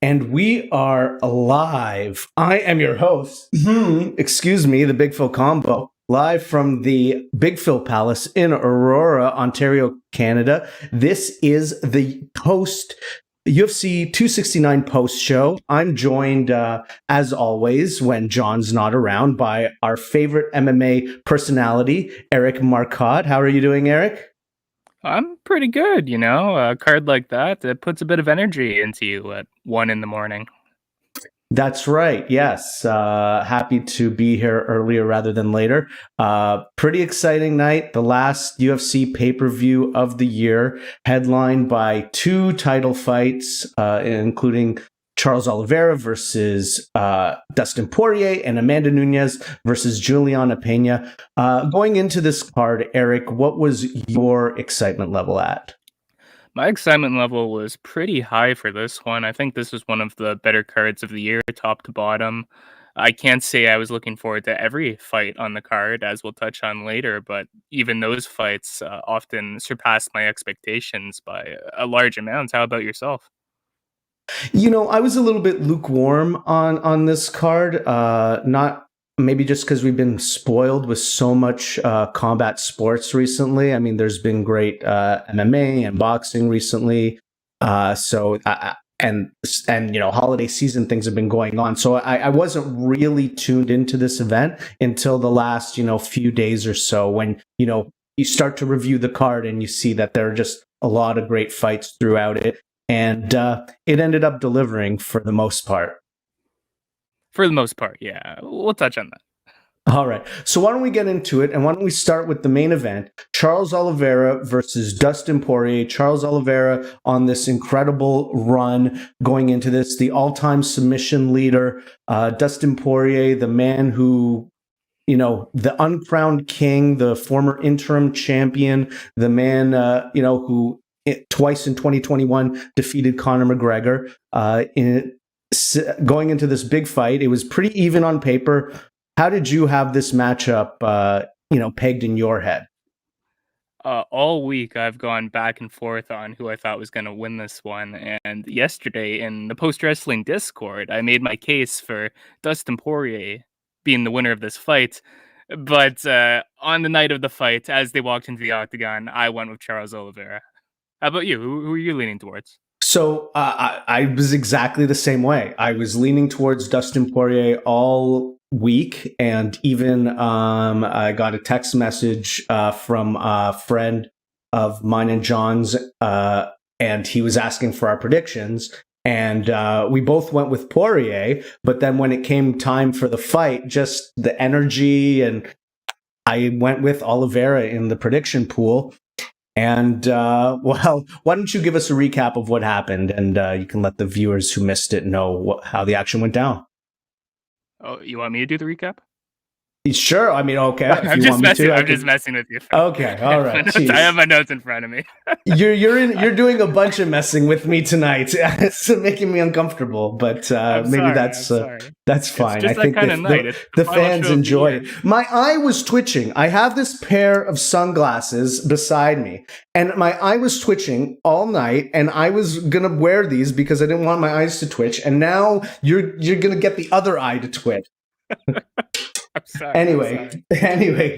And we are live. I am your host. Excuse me, the Big Phil Combo. Live from the Big Phil Palace in Aurora, Ontario, Canada. This is the post UFC 269 post show. I'm joined, as always, when John's not around, by our favorite MMA personality, Eric Marcotte. How are you doing, Eric? I'm pretty good, you know. A card like that, it puts a bit of energy into you at 1 in the morning. That's right. Yes. Happy to be here earlier rather than later. Pretty exciting night. The last UFC pay-per-view of the year, headlined by two title fights, including Charles Oliveira versus Dustin Poirier and Amanda Nunes versus Julianna Peña. Going into this card, Eric, what was your excitement level at? My excitement level was pretty high for this one. I think this was one of the better cards of the year, top to bottom. I can't say I was looking forward to every fight on the card, as we'll touch on later, but even those fights often surpassed my expectations by a large amount. How about yourself? You know, I was a little bit lukewarm on this card. Not maybe just because we've been spoiled with so much combat sports recently. I mean, there's been great MMA and boxing recently. And you know, holiday season things have been going on. So I wasn't really tuned into this event until the last few days or so, when you start to review the card and you see that there are just a lot of great fights throughout it. And it ended up delivering for the most part. For the most part, yeah. We'll touch on that. All right. So why don't we get into it? And why don't we start with the main event? Charles Oliveira versus Dustin Poirier. Charles Oliveira on this incredible run going into this, the all-time submission leader. Dustin Poirier, the man who, the uncrowned king, the former interim champion, the man, who twice in 2021 defeated Conor McGregor. Going into this big fight, it was pretty even on paper. How did you have this matchup, pegged in your head? All week, I've gone back and forth on who I thought was going to win this one. And yesterday, in the post wrestling Discord, I made my case for Dustin Poirier being the winner of this fight. But on the night of the fight, as they walked into the octagon, I went with Charles Oliveira. How about you? Who are you leaning towards? So I was exactly the same way. I was leaning towards Dustin Poirier all week, and even I got a text message from a friend of mine and John's, and he was asking for our predictions. And we both went with Poirier, but then when it came time for the fight, just the energy, and I went with Oliveira in the prediction pool. And well, why don't you give us a recap of what happened, and you can let the viewers who missed it know how the action went down. Oh, you want me to do the recap? Sure. I mean, okay. I'm just messing. I'm just messing with you. Okay. All right. I have my notes in front of me. You're doing a bunch of messing with me tonight. It's making me uncomfortable, but maybe that's fine. I think the fans enjoy it. My eye was twitching. I have this pair of sunglasses beside me, and my eye was twitching all night, and I was gonna wear these because I didn't want my eyes to twitch. And now you're gonna get the other eye to twitch. Anyway,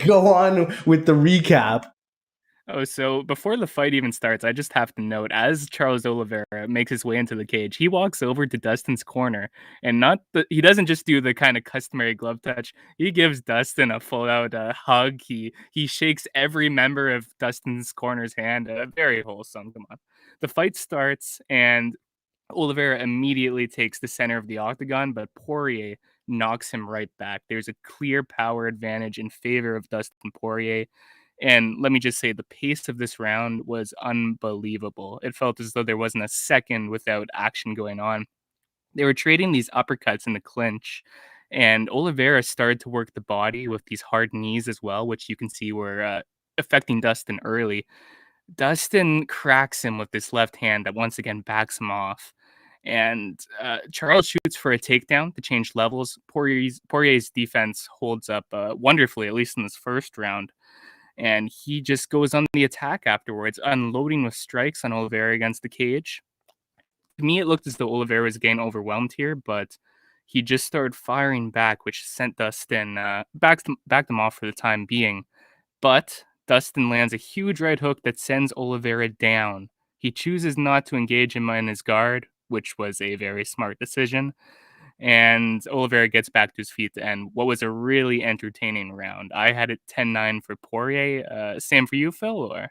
go on with the recap. Oh, so before the fight even starts, I just have to note, as Charles Oliveira makes his way into the cage, he walks over to Dustin's corner, and he doesn't just do the kind of customary glove touch. He gives Dustin a full-out hug. He shakes every member of Dustin's corner's hand. Very wholesome. Come on. The fight starts, and Oliveira immediately takes the center of the octagon, but Poirier knocks him right back. There's a clear power advantage in favor of Dustin Poirier. And let me just say, the pace of this round was unbelievable. It felt as though there wasn't a second without action going on. They were trading these uppercuts in the clinch, and Oliveira started to work the body with these hard knees as well, which you can see were affecting Dustin early. Dustin cracks him with this left hand that once again backs him off. And Charles shoots for a takedown to change levels. Poirier's defense holds up wonderfully, at least in this first round. And he just goes on the attack afterwards, unloading with strikes on Oliveira against the cage. To me, it looked as though Oliveira was getting overwhelmed here, but he just started firing back, which sent Dustin backed him off for the time being. But Dustin lands a huge right hook that sends Oliveira down. He chooses not to engage him in his guard, which was a very smart decision. And Oliveira gets back to his feet to end what was a really entertaining round. I had it 10-9 for Poirier. Same for you, Phil? Or?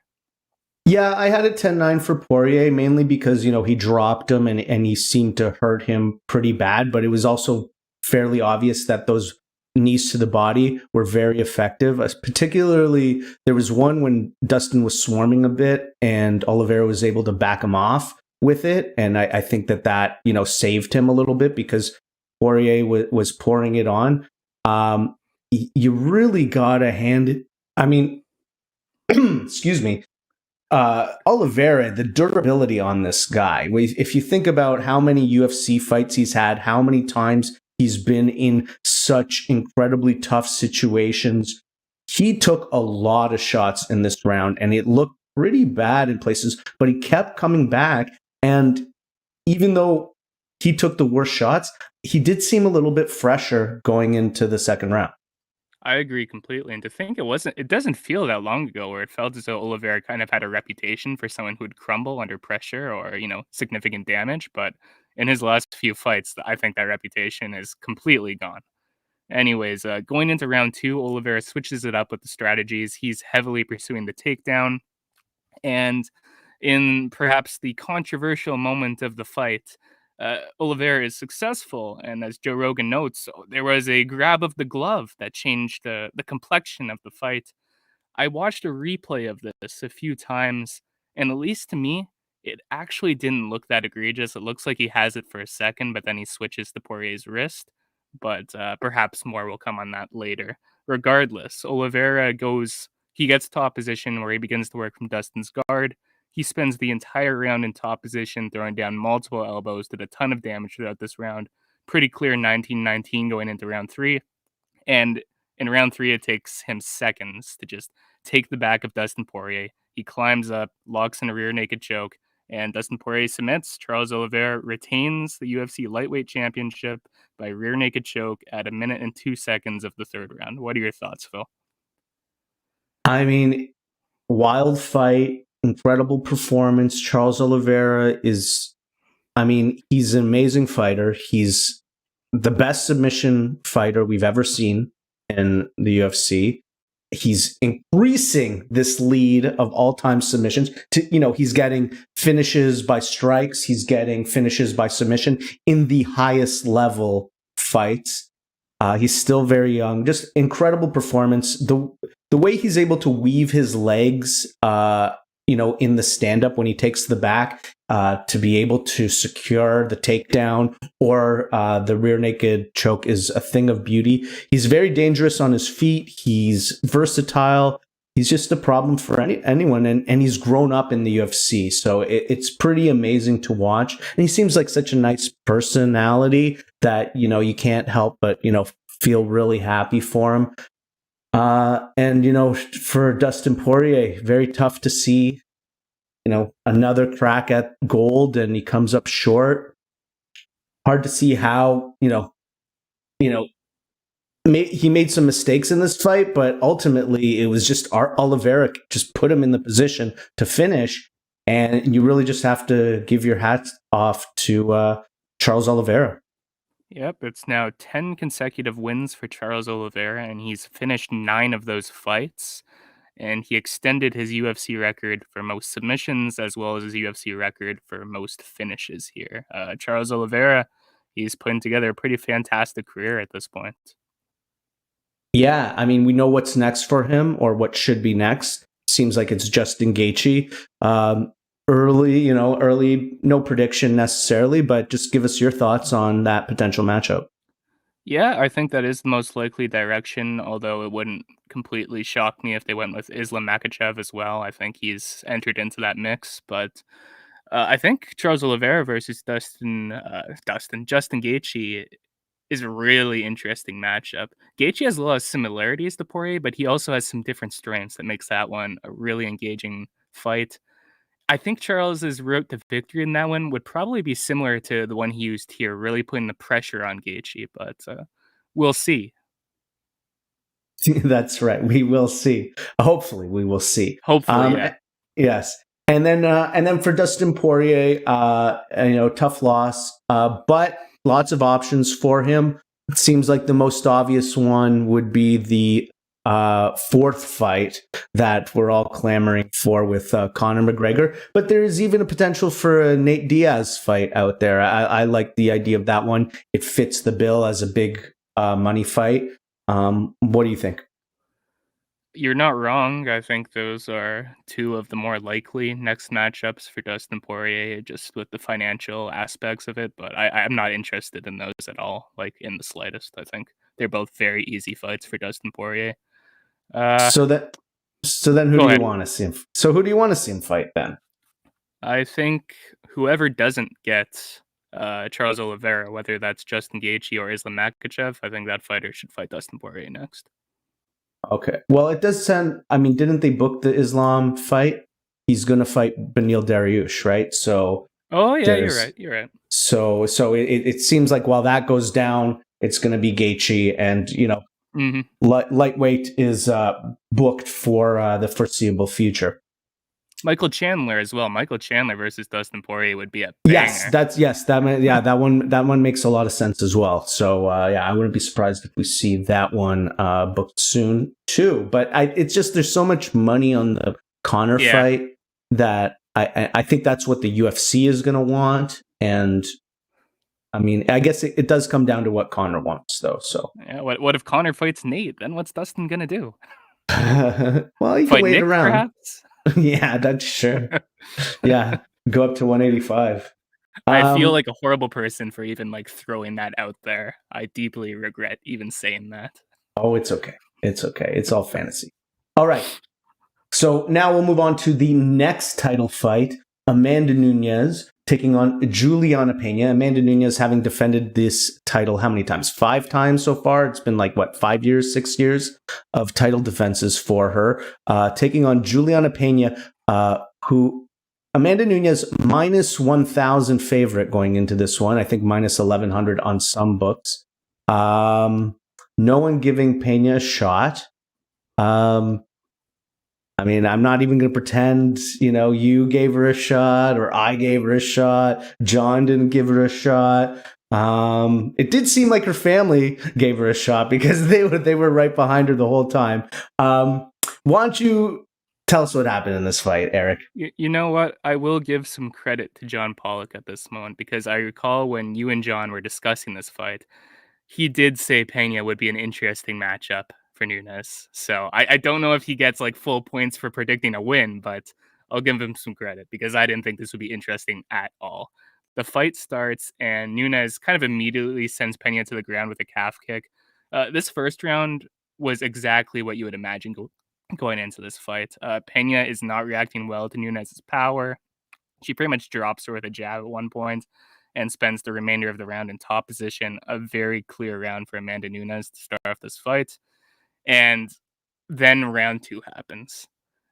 Yeah, I had it 10-9 for Poirier, mainly because, he dropped him and he seemed to hurt him pretty bad, but it was also fairly obvious that those knees to the body were very effective. Particularly, there was one when Dustin was swarming a bit and Oliveira was able to back him off with it. And I think that, saved him a little bit because Poirier was pouring it on. You really got to hand it. I mean, excuse me. Oliveira, the durability on this guy. If you think about how many UFC fights he's had, how many times he's been in such incredibly tough situations, he took a lot of shots in this round and it looked pretty bad in places, but he kept coming back. And even though he took the worst shots, he did seem a little bit fresher going into the second round. I agree completely. And to think it doesn't feel that long ago where it felt as though Oliveira kind of had a reputation for someone who would crumble under pressure or, significant damage. But in his last few fights, I think that reputation is completely gone. Anyways, going into round two, Oliveira switches it up with the strategies. He's heavily pursuing the takedown. And in perhaps the controversial moment of the fight, Oliveira is successful. And as Joe Rogan notes, there was a grab of the glove that changed the complexion of the fight. I watched a replay of this a few times, and at least to me, it actually didn't look that egregious. It looks like he has it for a second, but then he switches to Poirier's wrist. But perhaps more will come on that later. Regardless, he gets top position where he begins to work from Dustin's guard. He spends the entire round in top position, throwing down multiple elbows, did a ton of damage throughout this round. Pretty clear 19-19 going into round three. And in round three, it takes him seconds to just take the back of Dustin Poirier. He climbs up, locks in a rear naked choke, and Dustin Poirier submits. Charles Oliveira retains the UFC lightweight championship by rear naked choke at 1 minute and 2 seconds of the third round. What are your thoughts, Phil? I mean, wild fight, incredible performance. Charles Oliveira he's an amazing fighter. He's the best submission fighter we've ever seen in the UFC. He's increasing this lead of all-time submissions to, he's getting finishes by strikes. He's getting finishes by submission in the highest level fights. He's still very young. Just incredible performance. The way he's able to weave his legs, in the stand-up when he takes the back to be able to secure the takedown or the rear naked choke is a thing of beauty. He's very dangerous on his feet. He's versatile. He's just a problem for anyone, and he's grown up in the UFC, so it's pretty amazing to watch. And he seems like such a nice personality that, you can't help but, feel really happy for him. And for Dustin Poirier, very tough to see, another crack at gold, and he comes up short. Hard to see how, he made some mistakes in this fight, but ultimately it was just Oliveira just put him in the position to finish, and you really just have to give your hat off to Charles Oliveira. Yep, it's now 10 consecutive wins for Charles Oliveira, and he's finished 9 of those fights. And he extended his UFC record for most submissions as well as his UFC record for most finishes here. Charles Oliveira, he's putting together a pretty fantastic career at this point. Yeah, we know what's next for him, or what should be next. Seems like it's Justin Gaethje. Early, no prediction necessarily, but just give us your thoughts on that potential matchup. Yeah, I think that is the most likely direction, although it wouldn't completely shock me if they went with Islam Makhachev as well. I think he's entered into that mix, but I think Charles Oliveira versus Justin Gaethje is a really interesting matchup. Gaethje has a lot of similarities to Poirier, but he also has some different strengths that makes that one a really engaging fight. I think Charles's route to victory in that one would probably be similar to the one he used here, really putting the pressure on Gaethje, but we'll see. That's right. We will see. Hopefully, we will see. Hopefully, yeah. Yes. And then for Dustin Poirier, tough loss, but lots of options for him. It seems like the most obvious one would be the fourth fight that we're all clamoring for with Conor McGregor. But there is even a potential for a Nate Diaz fight out there. I like the idea of that one. It fits the bill as a big money fight. What do you think? You're not wrong. I think those are two of the more likely next matchups for Dustin Poirier, just with the financial aspects of it. But I'm not interested in those at all, like in the slightest. I think they're both very easy fights for Dustin Poirier. So then who do you want to see him? So who do you want to see him fight then? I think whoever doesn't get Charles Oliveira, whether that's Justin Gaethje or Islam Makhachev, I think that fighter should fight Dustin Poirier next. Okay. Well, it does sound. I mean, didn't they book the Islam fight? He's going to fight Beneil Dariush, right? So. Oh yeah, you're right. So it seems like while that goes down, it's going to be Gaethje, and lightweight is booked for the foreseeable future. Michael Chandler as well. Michael Chandler versus Dustin Poirier would be a banger. That one makes a lot of sense as well. So I wouldn't be surprised if we see that one booked soon too. But it's just there's so much money on the Conor fight that I think that's what the UFC is going to want. And I mean, I guess it does come down to what Conor wants, though. So what if Conor fights Nate? Then what's Dustin going to do? Well, you can wait Nick, around. Perhaps? Yeah, that's sure. Yeah, go up to 185. I feel like a horrible person for even like throwing that out there. I deeply regret even saying that. Oh, it's okay. It's okay. It's all fantasy. All right. So now we'll move on to the next title fight. Amanda Nunes taking on Julianna Peña. Amanda Nunes having defended this title how many times? 5 times so far. It's been like, 5 years, 6 years of title defenses for her. Taking on Julianna Peña, who Amanda Nunes minus 1,000 favorite going into this one. I think minus 1,100 on some books. No one giving Peña a shot. I mean, I'm not even going to pretend, you gave her a shot or I gave her a shot. John didn't give her a shot. It did seem like her family gave her a shot because they were right behind her the whole time. Why don't you tell us what happened in this fight, Eric? You know what? I will give some credit to John Pollock at this moment because I recall when you and John were discussing this fight, he did say Peña would be an interesting matchup for Nunes. So I don't know if he gets like full points for predicting a win, but I'll give him some credit because I didn't think this would be interesting at all. The fight starts and Nunes kind of immediately sends Peña to the ground with a calf kick. This first round was exactly what you would imagine going into this fight. Peña is not reacting well to Nunes' power. She pretty much drops her with a jab at one point and spends the remainder of the round in top position. A very clear round for Amanda Nunes to start off this fight. And then round 2 happens.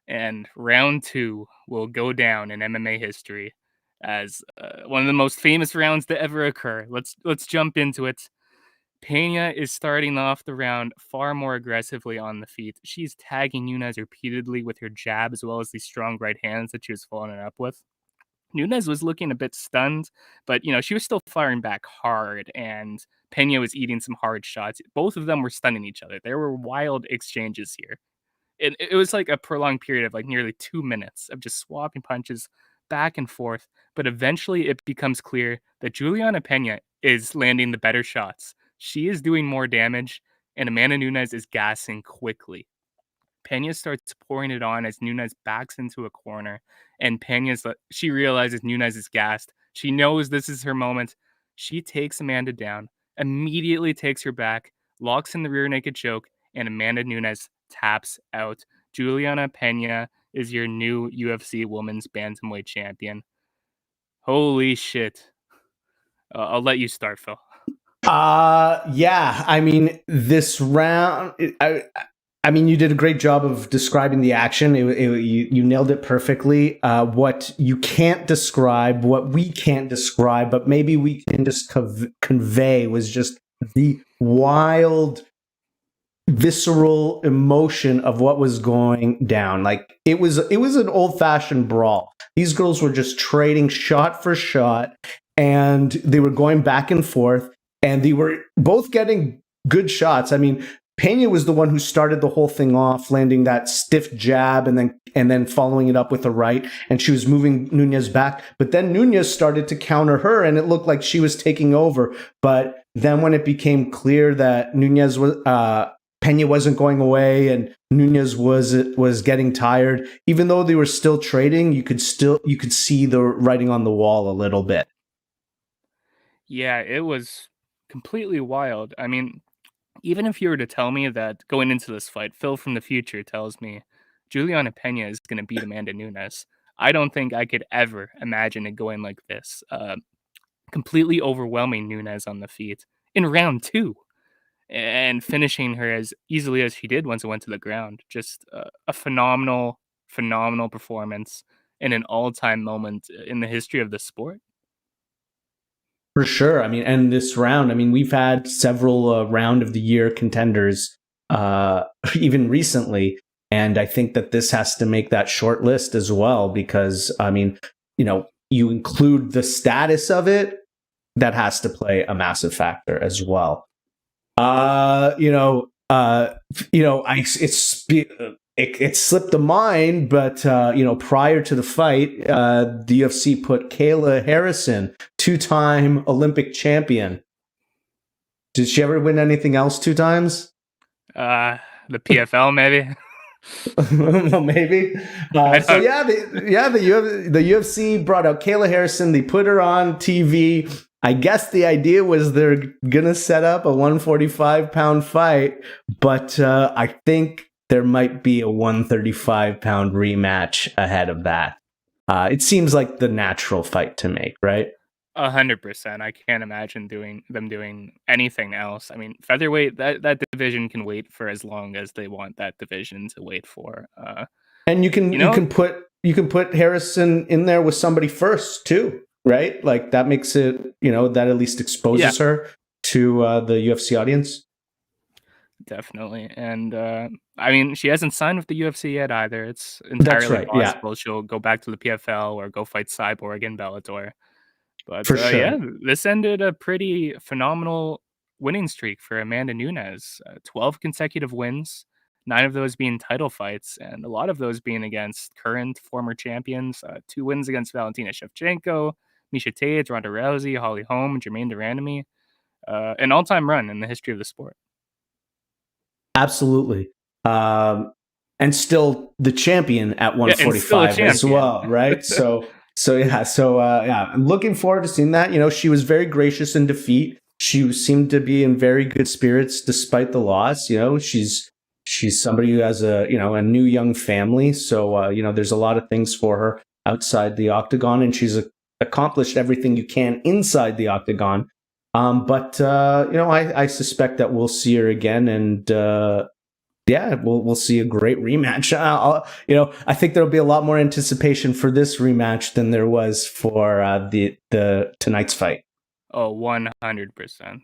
And round 2 will go down in MMA history as one of the most famous rounds to ever occur. Let's jump into it. Peña is starting off the round far more aggressively on the feet. She's tagging Nunes repeatedly with her jab as well as these strong right hands that she was following it up with. Nunes was looking a bit stunned, but she was still firing back hard, and Peña was eating some hard shots. Both of them were stunning each other. There were wild exchanges here. It was like a prolonged period of like nearly 2 minutes of just swapping punches back and forth. But eventually it becomes clear that Julianna Peña is landing the better shots. She is doing more damage, and Amanda Nunes is gassing quickly. Peña starts pouring it on as Nunes backs into a corner, and she realizes Nunes is gassed. She knows this is her moment. She takes Amanda down, immediately takes her back, locks in the rear naked choke, and Amanda Nunes taps out. Julianna Peña is your new UFC Women's Bantamweight Champion. Holy shit. I'll let you start, Phil. Yeah. I mean, this round, I mean, you did a great job of describing the action. You nailed it perfectly. What you can't describe, what we can't describe, but maybe we can just convey was just the wild, visceral emotion of what was going down. Like it was an old-fashioned brawl. These girls were just trading shot for shot, and they were going back and forth, and they were both getting good shots. I mean, Peña was the one who started the whole thing off, landing that stiff jab and then following it up with a right, and she was moving Nunes back. But then Nunes started to counter her, and it looked like she was taking over. But then when it became clear that Peña wasn't going away and Nunes was getting tired, even though they were still trading, you could see the writing on the wall a little bit. Yeah, it was completely wild. I mean, even if you were to tell me that going into this fight, Phil from the future tells me Julianna Peña is going to beat Amanda Nunes, I don't think I could ever imagine it going like this. Completely overwhelming Nunes on the feet in round 2 and finishing her as easily as she did once it went to the ground. Just a phenomenal performance and an all-time moment in the history of the sport. For sure. I mean, and this round, I mean, we've had several round of the year contenders even recently. And I think that this has to make that short list as well, because, I mean, you include the status of it, that has to play a massive factor as well. It slipped the mind, but prior to the fight, the UFC put Kayla Harrison, 2-time Olympic champion. Did she ever win anything else 2 times? The PFL, maybe. Well, maybe. The UFC brought out Kayla Harrison. They put her on TV. I guess the idea was they're gonna set up a 145-pound fight, but I think there might be a 135-pound rematch ahead of that. It seems like the natural fight to make, right? 100%. I can't imagine them doing anything else. I mean, featherweight, that division can wait for as long as they want that division to wait for. And you can put Harrison in there with somebody first too, right? Like that makes it, that at least exposes her to the UFC audience. Definitely. And I mean, she hasn't signed with the UFC yet either. It's entirely possible she'll go back to the PFL or go fight Cyborg in Bellator. But for sure. This ended a pretty phenomenal winning streak for Amanda Nunes. 12 consecutive wins, 9 of those being title fights, and a lot of those being against current former champions. 2 wins against Valentina Shevchenko, Miesha Tate, Ronda Rousey, Holly Holm, Jermaine Durandamy. An all-time run in the history of the sport. Absolutely. And still the champion at 145 as well, right? I'm looking forward to seeing that. She was very gracious in defeat. She seemed to be in very good spirits despite the loss. She's somebody who has a new young family. So, there's a lot of things for her outside the octagon, and she's accomplished everything you can inside the octagon. But I suspect that we'll see her again, and we'll see a great rematch. I think there'll be a lot more anticipation for this rematch than there was for the tonight's fight. Oh, 100%.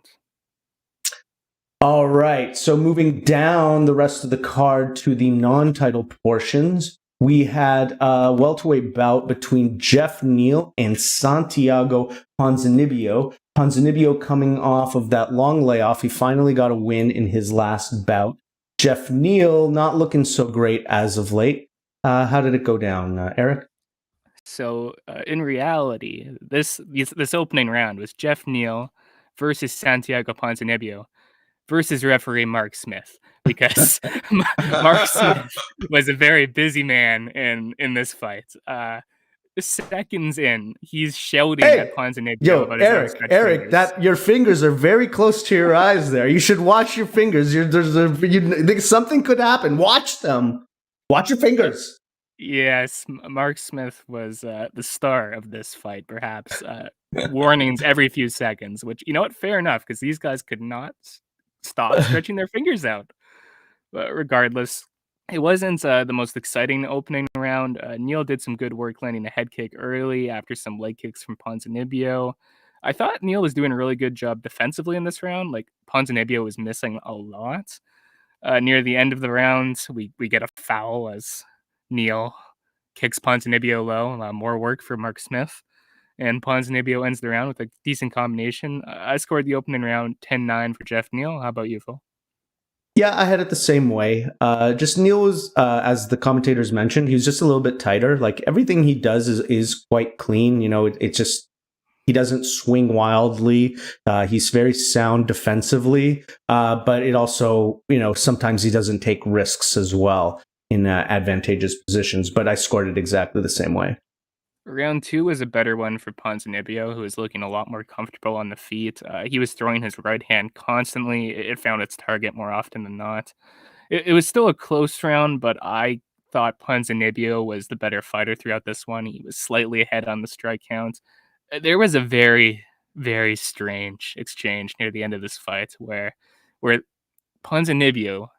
All right. So moving down the rest of the card to the non-title portions, we had a welterweight bout between Jeff Neal and Santiago Ponzinibbio. Ponzinibbio coming off of that long layoff. He finally got a win in his last bout. Jeff Neal not looking so great as of late. How did it go down, Eric? So in reality, this opening round was Jeff Neal versus Santiago Ponzinibbio versus referee Mark Smith, because Mark Smith was a very busy man in this fight. Seconds in, he's shouting at Ponzinibbio about his Eric, that your fingers are very close to your eyes there. You should watch your fingers. Something could happen. Watch them. Watch your fingers. Yes, Mark Smith was the star of this fight, perhaps. Warnings every few seconds, which, fair enough, because these guys could not stop stretching their fingers out. But regardless, it wasn't the most exciting opening round. Neil did some good work landing a head kick early after some leg kicks from Ponzinibbio. I thought Neil was doing a really good job defensively in this round. Like Ponzinibbio was missing a lot. Near the end of the round, we get a foul as Neil kicks Ponzinibbio low. More work for Mark Smith. And Ponzinibbio ends the round with a decent combination. I scored the opening round 10-9 for Jeff Neal. How about you, Phil? Yeah, I had it the same way. Just Neil was, as the commentators mentioned, he was just a little bit tighter. Like everything he does is quite clean. You know, it just, he doesn't swing wildly. He's very sound defensively, but it also, you know, sometimes he doesn't take risks as well in advantageous positions. But I scored it exactly the same way. Round 2 was a better one for Ponzinibbio, who was looking a lot more comfortable on the feet. He was throwing his right hand constantly. It found its target more often than not. It was still a close round, but I thought Ponzinibbio was the better fighter throughout this one. He was slightly ahead on the strike count. There was a very, very strange exchange near the end of this fight where Ponzinibbio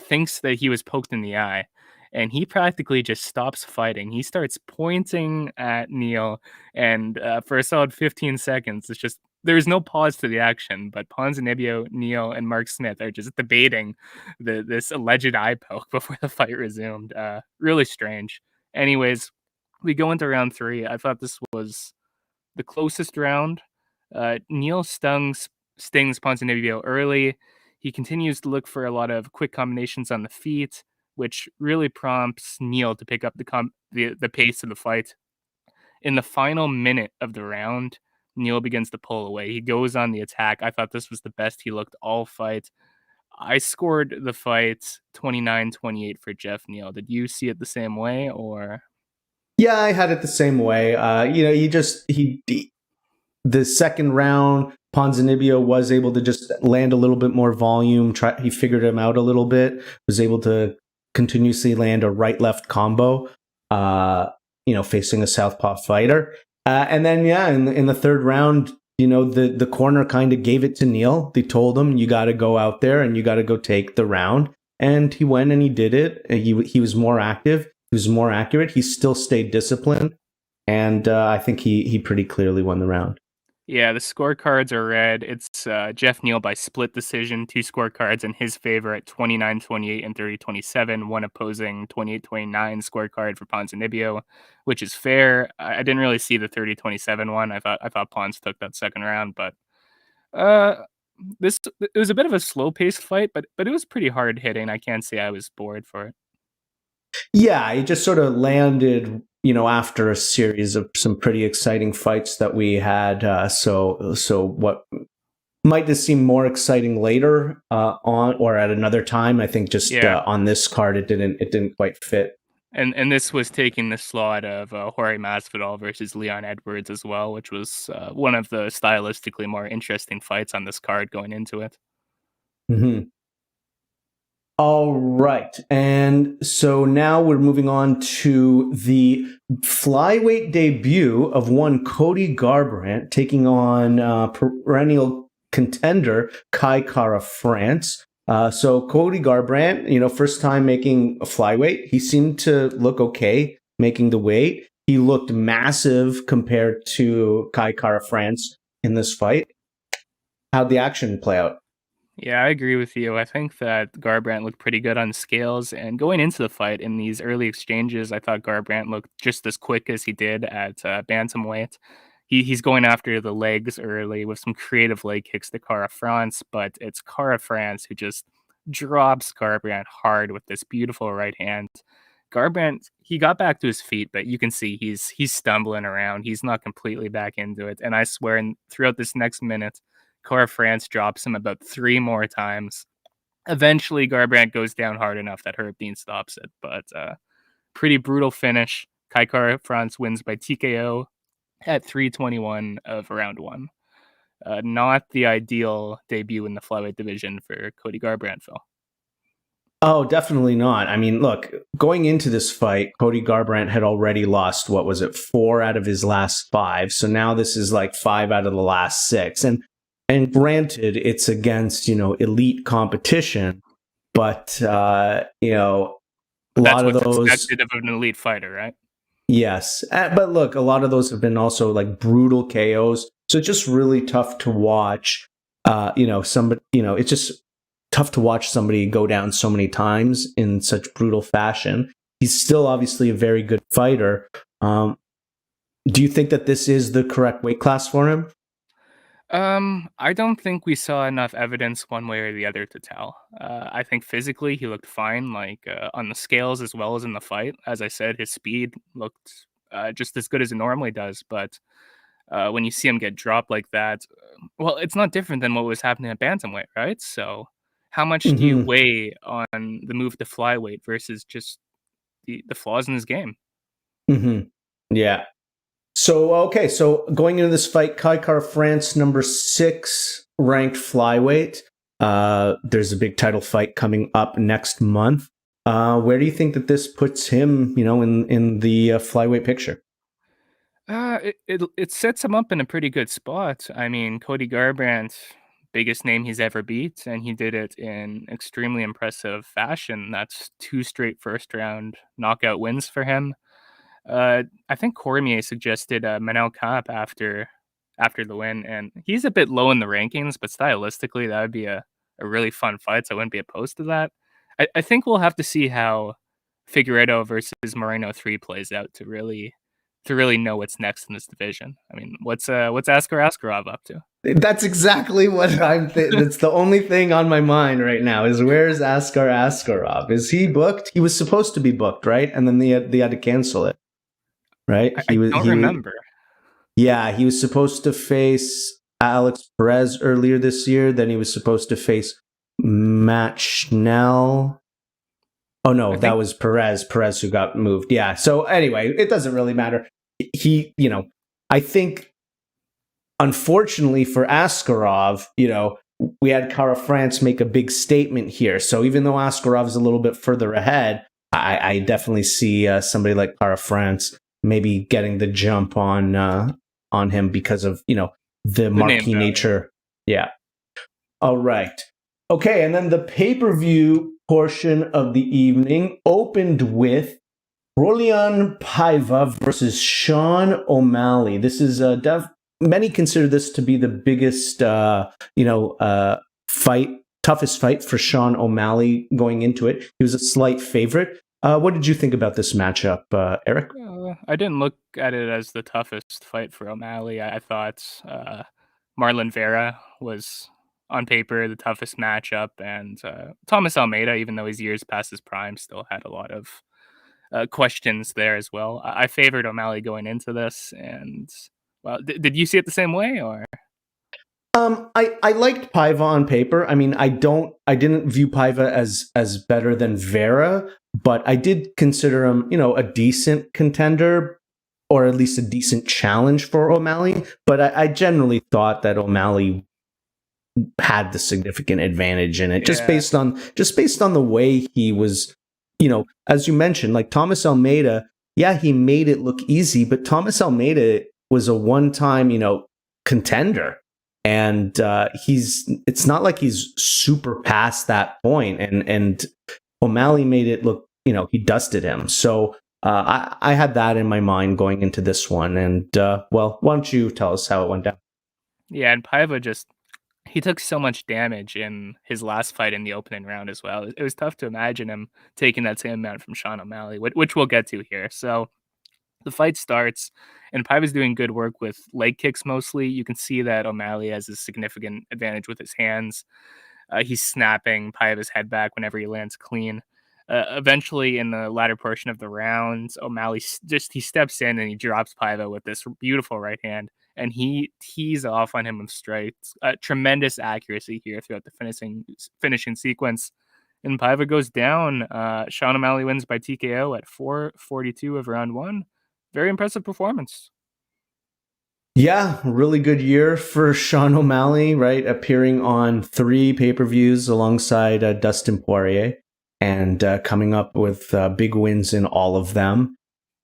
thinks that he was poked in the eye, and he practically just stops fighting. He starts pointing at Neil, and for a solid 15 seconds, it's just there's no pause to the action. But Ponzinibbio, Neil, and Mark Smith are just debating this alleged eye poke before the fight resumed. Really strange. Anyways, we go into round 3. I thought this was the closest round. Neil stings Ponzinibbio early. He continues to look for a lot of quick combinations on the feet, which really prompts Neil to pick up the pace of the fight. In the final minute of the round, Neil begins to pull away. He goes on the attack. I thought this was the best he looked all fight. I scored the fight 29-28 for Jeff Neal. Did you see it the same way, or? Yeah, I had it the same way. You know, the second round, Ponzinibbio was able to just land a little bit more volume. He figured him out a little bit. Was able to continuously land a right-left combo. You know, facing a southpaw fighter, and then in the third round, you know, the corner kind of gave it to Neil. They told him, you got to go out there and you got to go take the round, and he went and he did it. He was more active. He was more accurate. He still stayed disciplined, and I think he pretty clearly won the round. Yeah, the scorecards are red. It's Jeff Neal by split decision, 2 scorecards in his favor at 29-28 and 30-27, one opposing 28-29 scorecard for Ponzinibbio, which is fair. I didn't really see the 30-27 one. I thought Pons took that second round, but it was a bit of a slow-paced fight, but it was pretty hard hitting. I can't say I was bored for it. Yeah, he just sort of landed, you know, after a series of some pretty exciting fights that we had. So what might this seem more exciting later on or at another time? I think just on this card, it didn't quite fit. And this was taking the slot of Jorge Masvidal versus Leon Edwards as well, which was one of the stylistically more interesting fights on this card going into it. Mm-hmm. All right. And so now we're moving on to the flyweight debut of one Cody Garbrandt taking on perennial contender Kai Kara-France. So Cody Garbrandt, you know, first time making a flyweight. He seemed to look okay making the weight. He looked massive compared to Kai Kara-France in this fight. How'd the action play out? Yeah, I agree with you. I think that Garbrandt looked pretty good on scales. And going into the fight in these early exchanges, I thought Garbrandt looked just as quick as he did at bantamweight. He's going after the legs early with some creative leg kicks to Kara-France, but it's Kara-France who just drops Garbrandt hard with this beautiful right hand. Garbrandt, he got back to his feet, but you can see he's stumbling around. He's not completely back into it. And I swear, throughout this next minute, Kara-France drops him about 3 more times. Eventually, Garbrandt goes down hard enough that Herb Dean stops it, but pretty brutal finish. Kai Kara-France wins by TKO at 3:21 of round 1. Not the ideal debut in the flyweight division for Cody Garbrandt, Phil. Oh, definitely not. I mean, look, going into this fight, Cody Garbrandt had already lost, 4 out of his last 5. So now this is like 5 out of the last 6. And granted, it's against, you know, elite competition, but you know, a That's lot of what's those. expected of an elite fighter, right? Yes. But look, a lot of those have been also like brutal KOs. So it's just really tough to watch. Somebody, it's just tough to watch somebody go down so many times in such brutal fashion. He's still obviously a very good fighter. Do you think that this is the correct weight class for him? I don't think we saw enough evidence one way or the other to tell. I think physically he looked fine, like on the scales as well as in the fight. As I said, his speed looked just as good as it normally does. But when you see him get dropped like that, well, it's not different than what was happening at bantamweight, right? So, how much do you Mm-hmm. weigh on the move to flyweight versus just the flaws in his game? Mm-hmm. Yeah. So, okay. So going into this fight, Kai Kara France, number 6 ranked flyweight. There's a big title fight coming up next month. Where do you think that this puts him, in the flyweight picture? It sets him up in a pretty good spot. I mean, Cody Garbrandt, biggest name he's ever beat, and he did it in extremely impressive fashion. That's 2 straight first round knockout wins for him. I think Cormier suggested Manel Kape after the win, and he's a bit low in the rankings, but stylistically that would be a really fun fight. So I wouldn't be opposed to that. I think we'll have to see how Figueiredo versus Moreno 3 plays out to really know what's next in this division. I mean, what's Askar Askarov up to? That's exactly what I'm. That's the only thing on my mind right now is where's Askar Askarov? Is he booked? He was supposed to be booked, right? And then they had to cancel it, right? I don't remember. Yeah, he was supposed to face Alex Perez earlier this year. Then he was supposed to face Matt Schnell. Oh no, I that think was Perez. Perez who got moved. Yeah. So anyway, it doesn't really matter. I think unfortunately for Askarov, we had Kara France make a big statement here. So even though Askarov is a little bit further ahead, I definitely see somebody like Kara France maybe getting the jump on him because of the marquee nature. Yeah. All right. Okay, and then the pay-per-view portion of the evening opened with Julianna Paiva versus Sean O'Malley. This is many consider this to be the biggest fight, toughest fight for Sean O'Malley going into it. He was a slight favorite. What did you think about this matchup, Eric? I didn't look at it as the toughest fight for O'Malley. I thought Marlon Vera was on paper the toughest matchup, and Thomas Almeida, even though he's years past his prime, still had a lot of questions there as well. I favored O'Malley going into this, and well, did you see it the same way, or? I liked Paiva on paper. I mean, I didn't view Paiva as better than Vera, but I did consider him, a decent contender, or at least a decent challenge for O'Malley. But I generally thought that O'Malley had the significant advantage in it, just based on the way he was, as you mentioned, like Thomas Almeida. Yeah, he made it look easy, but Thomas Almeida was a one-time, contender. And it's not like he's super past that point. And O'Malley made it look, he dusted him. So I had that in my mind going into this one. And why don't you tell us how it went down? Yeah, and Paiva he took so much damage in his last fight in the opening round as well. It was tough to imagine him taking that same amount from Sean O'Malley, which we'll get to here. So the fight starts, and Paiva's doing good work with leg kicks mostly. You can see that O'Malley has a significant advantage with his hands. He's snapping Paiva's head back whenever he lands clean. Eventually, in the latter portion of the round, O'Malley he steps in and he drops Paiva with this beautiful right hand, and he tees off on him with strikes. Tremendous accuracy here throughout the finishing sequence. And Paiva goes down. Sean O'Malley wins by TKO at 4:42 of round 1. Very impressive performance. Yeah, really good year for Sean O'Malley, right? Appearing on 3 pay-per-views alongside Dustin Poirier, and coming up with big wins in all of them.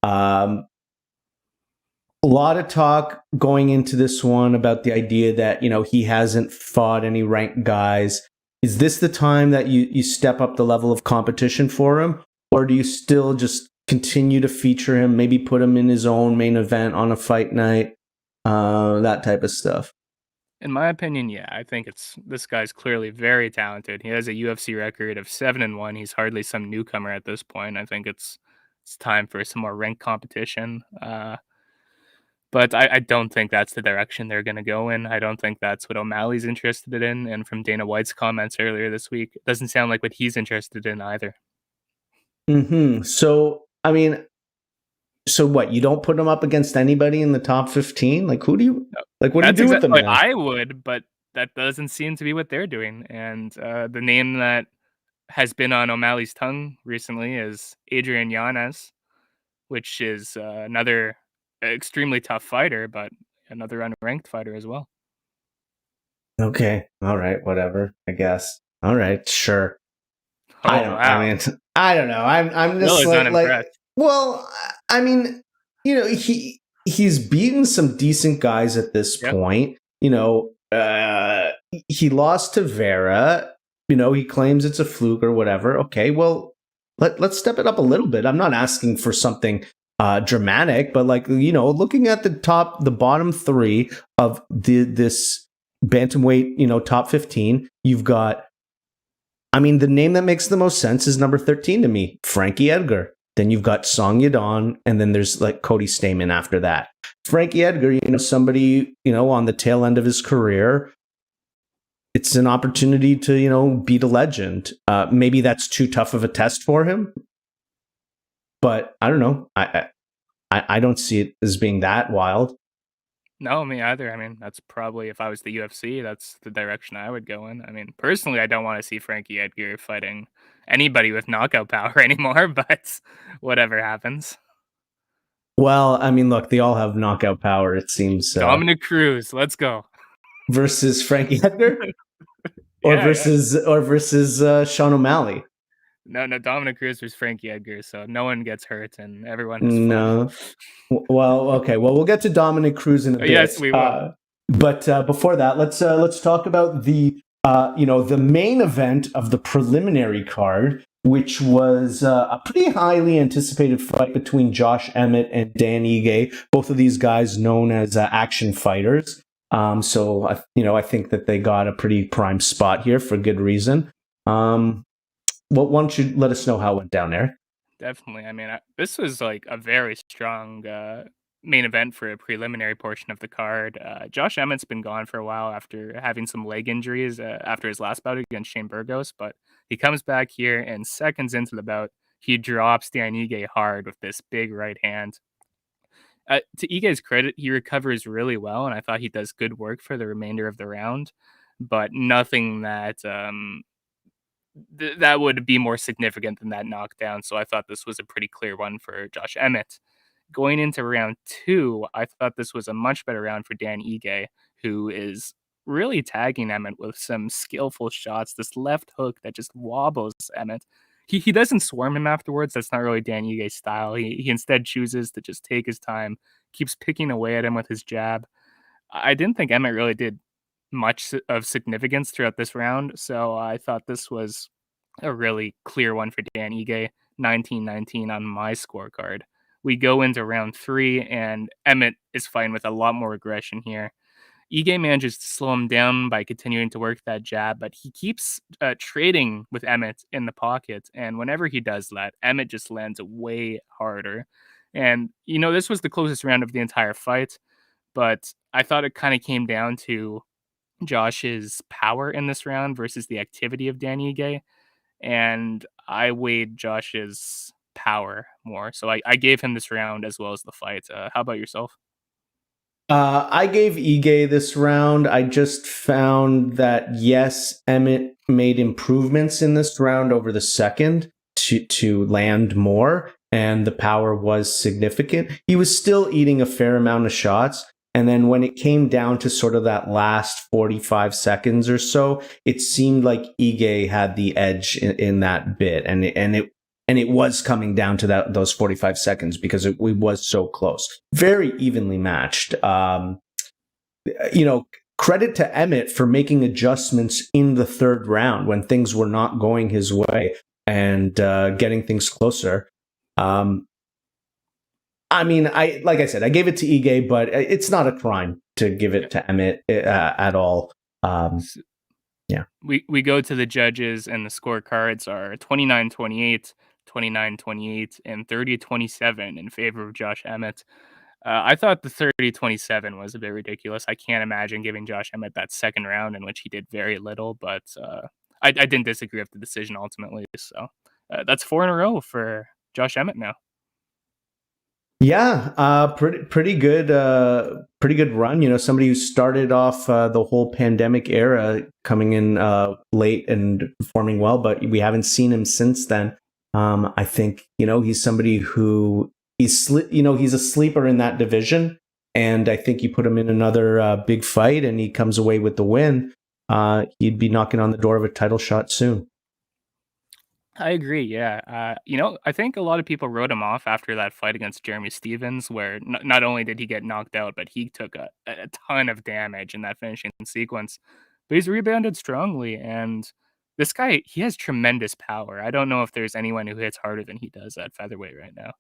A lot of talk going into this one about the idea that, he hasn't fought any ranked guys. Is this the time that you step up the level of competition for him? Or do you still just continue to feature him, maybe put him in his own main event on a fight night, that type of stuff? In my opinion, yeah, I think this guy's clearly very talented. He has a UFC record of 7-1. He's hardly some newcomer at this point. I think it's time for some more ranked competition. But I don't think that's the direction they're going to go in. I don't think that's what O'Malley's interested in. And from Dana White's comments earlier this week, it doesn't sound like what he's interested in either. So, I mean, so what? You don't put him up against anybody in the top 15? Like, who do you like? What do you do with them? I would, but that doesn't seem to be what they're doing. And the name that has been on O'Malley's tongue recently is Adrian Yanez, which is another extremely tough fighter, but another unranked fighter as well. Okay. All right. Whatever. I guess. All right. Sure. Oh, I mean, I don't know. I'm just like, well, I mean, you know, he's beaten some decent guys at this point. You know, he lost to Vera. You know, he claims it's a fluke or whatever. Okay, well, let's step it up a little bit. I'm not asking for something dramatic, but like, you know, looking at the bottom three of this bantamweight, you know, top 15, you've got, I mean, the name that makes the most sense is number 13 to me, Frankie Edgar. Then you've got Song Yadong, and then there's like Cody Stamann after that. Frankie Edgar, you know, somebody, you know, on the tail end of his career, it's an opportunity to, you know, beat a legend. Maybe that's too tough of a test for him, but I don't know. I don't see it as being that wild. No, me either. I mean, that's probably, if I was the UFC, that's the direction I would go in. I mean, personally, I don't want to see Frankie Edgar fighting anybody with knockout power anymore, but whatever happens. Well, I mean, look, they all have knockout power, it seems. Dominic Cruz, let's go. Versus Frankie Edgar? Or versus Sean O'Malley? No, Dominic Cruz versus Frankie Edgar, so no one gets hurt and everyone has fun. Well, okay. Well, we'll get to Dominic Cruz in a bit. Yes, we will. But before that, let's talk about the the main event of the preliminary card, which was a pretty highly anticipated fight between Josh Emmett and Dan Ige, both of these guys known as action fighters. So I think that they got a pretty prime spot here for good reason. Well, why don't you let us know how it went down there? Definitely. I mean, this was like a very strong main event for a preliminary portion of the card. Josh Emmett's been gone for a while after having some leg injuries after his last bout against Shane Burgos, but he comes back here and seconds into the bout, he drops Dan Ige hard with this big right hand. To Ige's credit, he recovers really well, and I thought he does good work for the remainder of the round, but nothing that that would be more significant than that knockdown. So I thought this was a pretty clear one for Josh Emmett. Going into round 2, I thought this was a much better round for Dan Ige, who is really tagging Emmett with some skillful shots. This left hook that just wobbles Emmett. He doesn't swarm him afterwards. That's not really Dan Ige's style. He instead chooses to just take his time, keeps picking away at him with his jab. I didn't think Emmett really did much of significance throughout this round, so I thought this was a really clear one for Dan Ige, 19-19 on my scorecard. We go into round 3, and Emmett is fighting with a lot more aggression here. Ige manages to slow him down by continuing to work that jab, but he keeps trading with Emmett in the pocket, and whenever he does that, Emmett just lands way harder. And, this was the closest round of the entire fight, but I thought it kind of came down to Josh's power in this round versus the activity of Dan Ige, and I weighed Josh's power more. So I gave him this round as well as the fight. How about yourself? I gave Ige this round. I just found that, yes, Emmett made improvements in this round over the second to land more, and the power was significant. He was still eating a fair amount of shots. And then when it came down to sort of that last 45 seconds or so, it seemed like Ige had the edge in that bit. And it was coming down to those 45 seconds because it was so close. Very evenly matched. credit to Emmett for making adjustments in the third round when things were not going his way and getting things closer. I mean, like I said, I gave it to Ige, but it's not a crime to give it to Emmett at all. Yeah. We go to the judges, and the scorecards are 29-28, 29-28, and 30-27 in favor of Josh Emmett. I thought the 30-27 was a bit ridiculous. I can't imagine giving Josh Emmett that second round in which he did very little, but I didn't disagree with the decision ultimately. So that's 4 in a row for Josh Emmett now. Yeah, pretty good run. Somebody who started off the whole pandemic era coming in late and performing well, but we haven't seen him since then. I think he's somebody who he's a sleeper in that division, and I think you put him in another big fight and he comes away with the win. He'd be knocking on the door of a title shot soon. I agree. Yeah. I think a lot of people wrote him off after that fight against Jeremy Stevens, where not only did he get knocked out, but he took a ton of damage in that finishing sequence. But he's rebounded strongly, and this guy, he has tremendous power. I don't know if there's anyone who hits harder than he does at featherweight right now.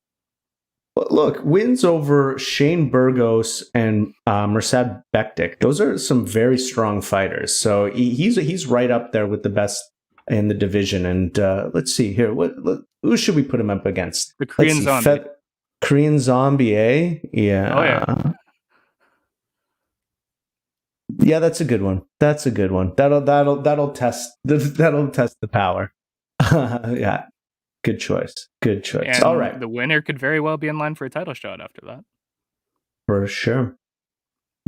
Well, look, wins over Shane Burgos and Mirsad Bektic. Those are some very strong fighters. So he's right up there with the best in the division. And let's see here. Who should we put him up against? The Korean Zombie. Korean Zombie, eh? Yeah. Oh, yeah. Yeah, that's a good one. That'll test the power. Yeah. Good choice. And all right. The winner could very well be in line for a title shot after that. For sure.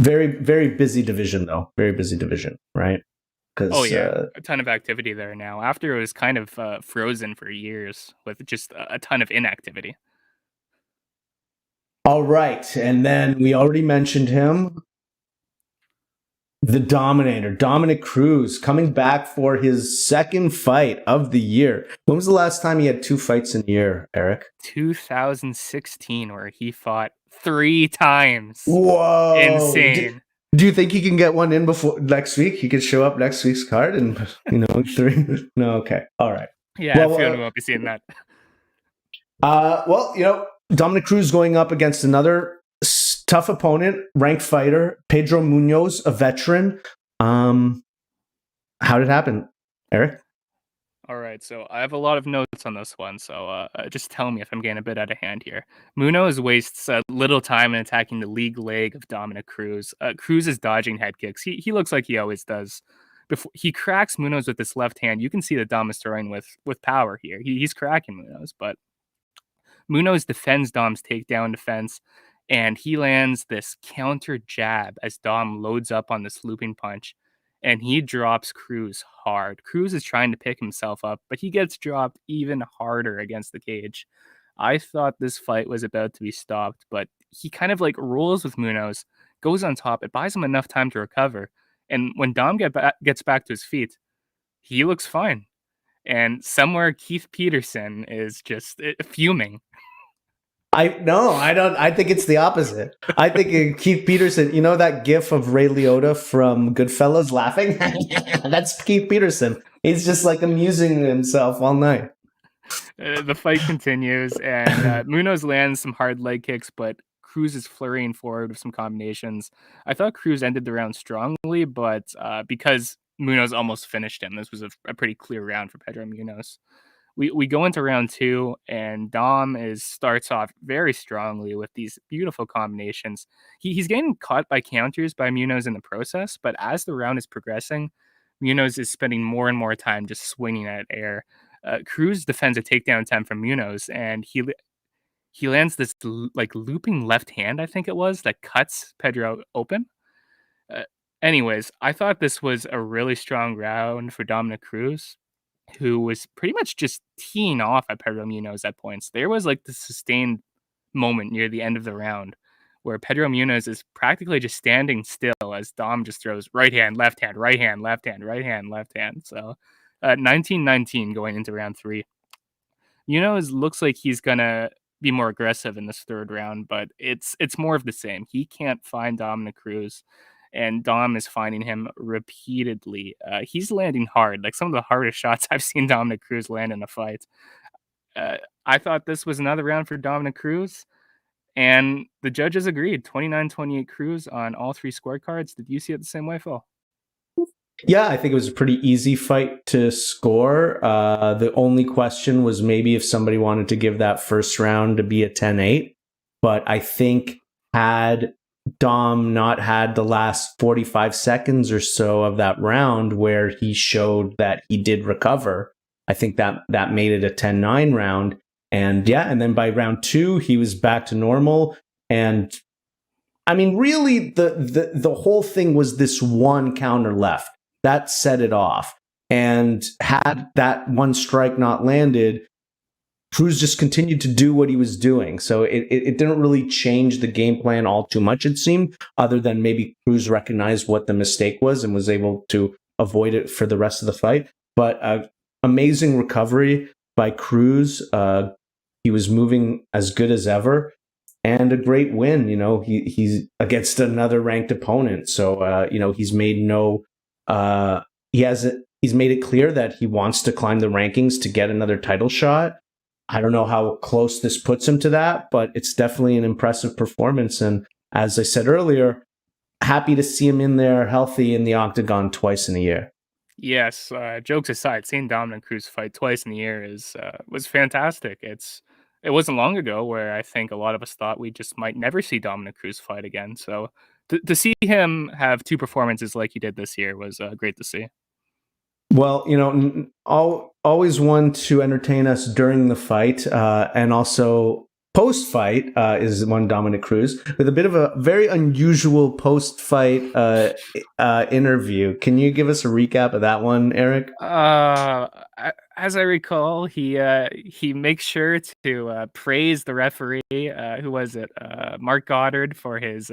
Very, very busy division, though. Very busy division, right? Oh, yeah. A ton of activity there now. After it was kind of frozen for years with just a ton of inactivity. All right. And then we already mentioned him. The Dominator, Dominic Cruz, coming back for his second fight of the year. When was the last time he had 2 fights in a year, Eric? 2016, where he fought 3 times. Whoa. Insane. Do you think he can get one in before next week? He could show up next week's card and, 3? No, okay. All right. Yeah, I feel we won't be seeing that. Dominic Cruz going up against another tough opponent, ranked fighter, Pedro Munoz, a veteran. How did it happen, Eric? All right, so I have a lot of notes on this one, so just tell me if I'm getting a bit out of hand here. Munoz wastes little time in attacking the league leg of Dominic Cruz. Cruz is dodging head kicks. He looks like he always does. Before he cracks Munoz with this left hand, you can see that Dom is throwing with power here. He's cracking Munoz, but Munoz defends Dom's takedown defense, and he lands this counter jab as Dom loads up on this looping punch, and he drops Cruz hard. Cruz is trying to pick himself up, but he gets dropped even harder against the cage. I thought this fight was about to be stopped, but he kind of rolls with Munoz, goes on top. It buys him enough time to recover. And when Dom gets back to his feet, he looks fine. And somewhere Keith Peterson is just fuming. I don't. I think it's the opposite. I think Keith Peterson, that gif of Ray Liotta from Goodfellas laughing? That's Keith Peterson. He's just amusing himself all night. The fight continues, and Munoz lands some hard leg kicks, but Cruz is flurrying forward with some combinations. I thought Cruz ended the round strongly, but because Munoz almost finished him, this was a pretty clear round for Pedro Munoz. We go into round 2, and Dom starts off very strongly with these beautiful combinations. He's getting caught by counters by Munoz in the process, but as the round is progressing, Munoz is spending more and more time just swinging at air. Cruz defends a takedown attempt from Munoz, and he lands this looping left hand, I think it was, that cuts Pedro open. Anyways, I thought this was a really strong round for Dominic Cruz, who was pretty much just teeing off at Pedro Munoz at points. There was the sustained moment near the end of the round where Pedro Munoz is practically just standing still as Dom just throws right hand, left hand, right hand, left hand, right hand, left hand. So 19-19 going into round 3. Munoz looks like he's going to be more aggressive in this third round, but it's more of the same. He can't find Dominic Cruz. and Dom is finding him repeatedly. He's landing hard, like some of the hardest shots I've seen Dominic Cruz land in a fight. I thought this was another round for Dominic Cruz, and the judges agreed. 29-28 Cruz on all three scorecards. Did you see it the same way, Phil? Yeah, I think it was a pretty easy fight to score. The only question was maybe if somebody wanted to give that first round to be a 10-8. But I think had Dom not had the last 45 seconds or so of that round where he showed that he did recover, I think that made it a 10-9 round. And and then by round 2, he was back to normal. And I mean, really, the whole thing was this one counter left. That set it off. And had that one strike not landed, Cruz just continued to do what he was doing. So it didn't really change the game plan all too much, it seemed, other than maybe Cruz recognized what the mistake was and was able to avoid it for the rest of the fight. But amazing recovery by Cruz. He was moving as good as ever. And a great win. He's against another ranked opponent. So, he's made he's made it clear that he wants to climb the rankings to get another title shot. I don't know how close this puts him to that, but it's definitely an impressive performance. And as I said earlier, happy to see him in there healthy in the octagon twice in a year. Yes, jokes aside, seeing Dominic Cruz fight twice in a year was fantastic. It wasn't long ago where I think a lot of us thought we just might never see Dominic Cruz fight again. So to see him have two performances like he did this year was great to see. Well, always one to entertain us during the fight and also post-fight is one Dominic Cruz with a bit of a very unusual post-fight interview. Can you give us a recap of that one, Eric? As I recall, he makes sure to praise the referee. Who was it? Mark Goddard for his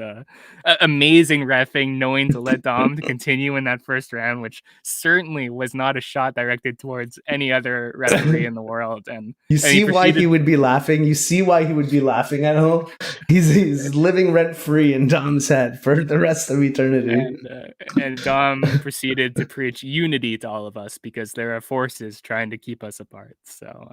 amazing reffing, knowing to let Dom continue in that first round, which certainly was not a shot directed towards any other referee in the world. And you see why he would be laughing. You see why he would be laughing at home. He's living rent free in Dom's head for the rest of eternity. And Dom proceeded to preach unity to all of us because there are forces trying to keep us apart. So